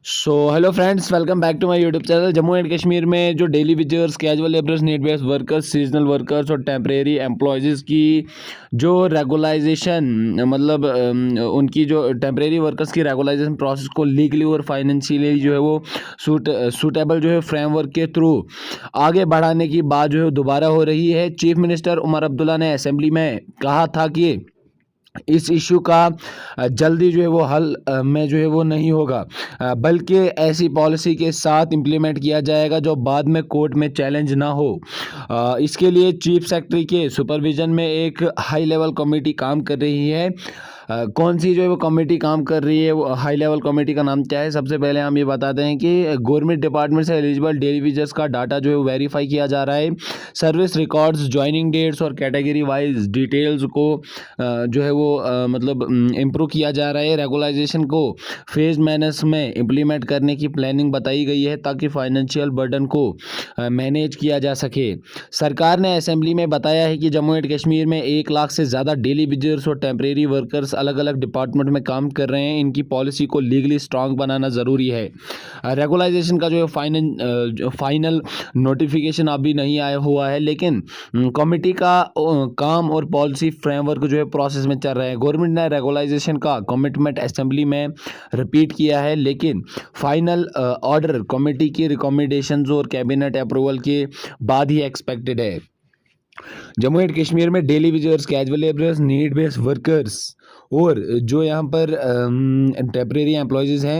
So hello friends, welcome back to my YouTube channel. Jammu and Kashmir में जो daily wagers, casual labourers, need based workers, seasonal workers और temporary employees की जो regularisation मतलब उनकी जो टेम्परेरी वर्कर्स की रेगुलाइजेशन प्रोसेस को लीगली और फाइनेंशियली जो है वो सूटेबल जो है फ्रेमवर्क के थ्रू आगे बढ़ाने की बात जो है दोबारा हो रही है। चीफ मिनिस्टर उमर अब्दुल्ला ने असेंबली में कहा था कि इस इशू का जल्दी जो है वो हल में जो है वो नहीं होगा, बल्कि ऐसी पॉलिसी के साथ इम्प्लीमेंट किया जाएगा जो बाद में कोर्ट में चैलेंज ना हो। इसके लिए चीफ सेक्रेटरी के सुपरविजन में एक हाई लेवल कमेटी काम कर रही है। कौन सी जो है वो कमेटी काम कर रही है, वो हाई लेवल कमेटी का नाम क्या है? सबसे पहले हम ये बताते हैं कि गवर्नमेंट डिपार्टमेंट से एलिजिबल डेली विजर्स का डाटा जो है वो वेरीफाई किया जा रहा है। सर्विस रिकॉर्ड्स, ज्वाइनिंग डेट्स और कैटेगरी वाइज डिटेल्स को जो है वो मतलब इम्प्रूव किया जा रहा है। रेगुलाइजेशन को फेज मैनर्स में इम्प्लीमेंट करने की प्लानिंग बताई गई है ताकि फाइनेंशियल बर्डन को मैनेज किया जा सके। सरकार ने असेंबली में बताया है कि जम्मू एंड कश्मीर में 1 लाख से ज़्यादा डेली विजर्स और टेम्परेरी वर्कर्स अलग अलग डिपार्टमेंट में काम कर रहे हैं। इनकी पॉलिसी को लीगली स्ट्रांग बनाना ज़रूरी है। रेगुलाइजेशन का जो है फाइनल नोटिफिकेशन अभी नहीं आया हुआ है, लेकिन कमेटी का काम और पॉलिसी फ्रेमवर्क जो है प्रोसेस में चल रहे हैं। गवर्नमेंट ने रेगुलाइजेशन का कमिटमेंट असेंबली में रिपीट किया है, लेकिन फाइनल ऑर्डर कमेटी की रिकमेंडेशंस और कैबिनेट अप्रूवल के बाद ही एक्सपेक्टेड है। जम्मू एंड कश्मीर में daily wagers, casual labourers, need based workers और जो यहाँ पर टेम्परेरी एम्प्लॉयज़ हैं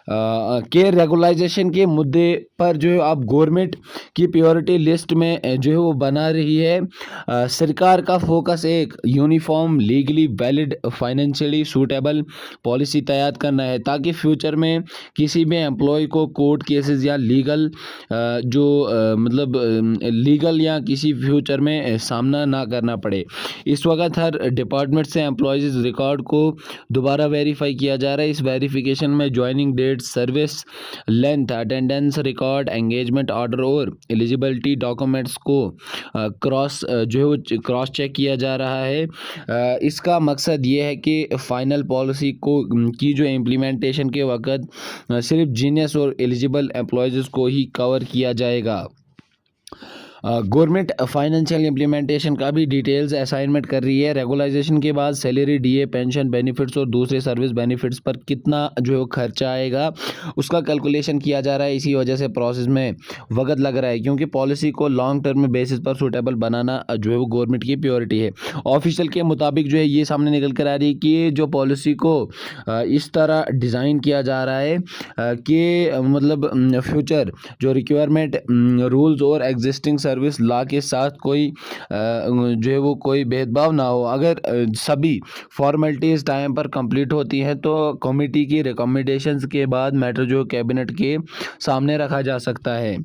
के रेगुलाइजेशन के मुद्दे पर जो है अब गवर्नमेंट की प्रायोरिटी लिस्ट में जो है वो बना रही है। सरकार का फोकस एक uniform, legally valid, financially suitable policy तैयार करना है ताकि फ्यूचर में किसी भी एम्प्लॉय को कोर्ट केसेस या लीगल मतलब लीगल या किसी फ्यूचर में सामना ना करना पड़े। इस वक्त हर डिपार्टमेंट से एम्प्लॉयज़ रिकॉर्ड को दोबारा वेरीफाई किया जा रहा है। इस वेरिफिकेशन में joining date, service length, attendance record, engagement order और एलिजिबिलिटी डॉक्यूमेंट्स को क्रॉस चेक किया जा रहा है। इसका मकसद ये है कि फाइनल पॉलिसी को की जो इम्प्लीमेंटेशन के वक्त सिर्फ जीनियस और एलिजिबल एम्प्लॉयज़ को ही कवर किया जाएगा। गवर्नमेंट फाइनेंशियल इम्प्लीमेंटेशन का भी डिटेल्स असाइनमेंट कर रही है। रेगुलाइजेशन के बाद सैलरी, डीए, पेंशन बेनिफिट्स और दूसरे सर्विस बेनिफिट्स पर कितना जो है खर्चा आएगा उसका कैलकुलेशन किया जा रहा है। इसी वजह से प्रोसेस में वक्त लग रहा है, क्योंकि पॉलिसी को लॉन्ग टर्म बेसिस पर सूटेबल बनाना जो है वो गवर्नमेंट की प्रायोरिटी है। ऑफिशियल के मुताबिक जो है ये सामने निकल कर आ रही है कि जो पॉलिसी को इस तरह डिज़ाइन किया जा रहा है कि मतलब फ्यूचर जो रिक्वायरमेंट, रूल्स और एग्जिस्टिंग सर्विस लॉ के साथ कोई जो है वो कोई भेदभाव ना हो। अगर सभी फॉर्मेलिटीज़ टाइम पर कंप्लीट होती हैं तो कमेटी की रिकमेंडेशंस के बाद मैटर जो कैबिनेट के सामने रखा जा सकता है।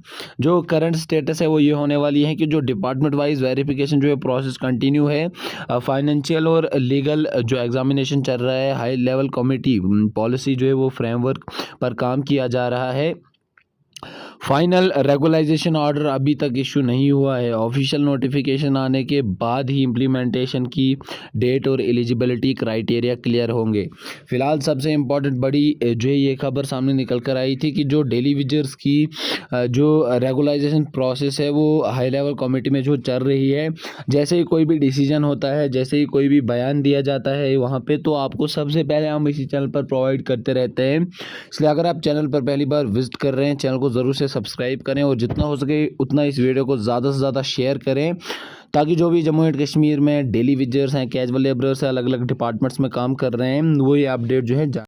जो करंट स्टेटस है वो ये होने वाली है कि जो डिपार्टमेंट वाइज वेरिफिकेशन जो है प्रोसेस कंटिन्यू है। फाइनेंशियल और लीगल जो एग्जामिनेशन चल रहा है। हाई लेवल कमेटी पॉलिसी जो है वो फ्रेमवर्क पर काम किया जा रहा है। फाइनल रेगुलाइजेशन ऑर्डर अभी तक इशू नहीं हुआ है। ऑफिशियल नोटिफिकेशन आने के बाद ही इम्प्लीमेंटेशन की डेट और एलिजिबिलिटी क्राइटेरिया क्लियर होंगे। फिलहाल सबसे इम्पोर्टेंट बड़ी जो है ये खबर सामने निकल कर आई थी कि जो डेली विजर्स की जो रेगुलाइजेशन प्रोसेस है वो हाई लेवल कमेटी में जो चल रही है। जैसे ही कोई भी डिसीजन होता है, जैसे ही कोई भी बयान दिया जाता है वहाँ पे, तो आपको सबसे पहले हम इसी चैनल पर प्रोवाइड करते रहते हैं। इसलिए अगर आप चैनल पर पहली बार विजिट कर रहे हैं, चैनल को ज़रूर से सब्सक्राइब करें और जितना हो सके उतना इस वीडियो को ज़्यादा से ज़्यादा शेयर करें ताकि जो भी जम्मू एंड कश्मीर में डेली विजर्स हैं, कैजुअल लेबरर्स हैं, अलग अलग डिपार्टमेंट्स में काम कर रहे हैं, वो ये अपडेट जो है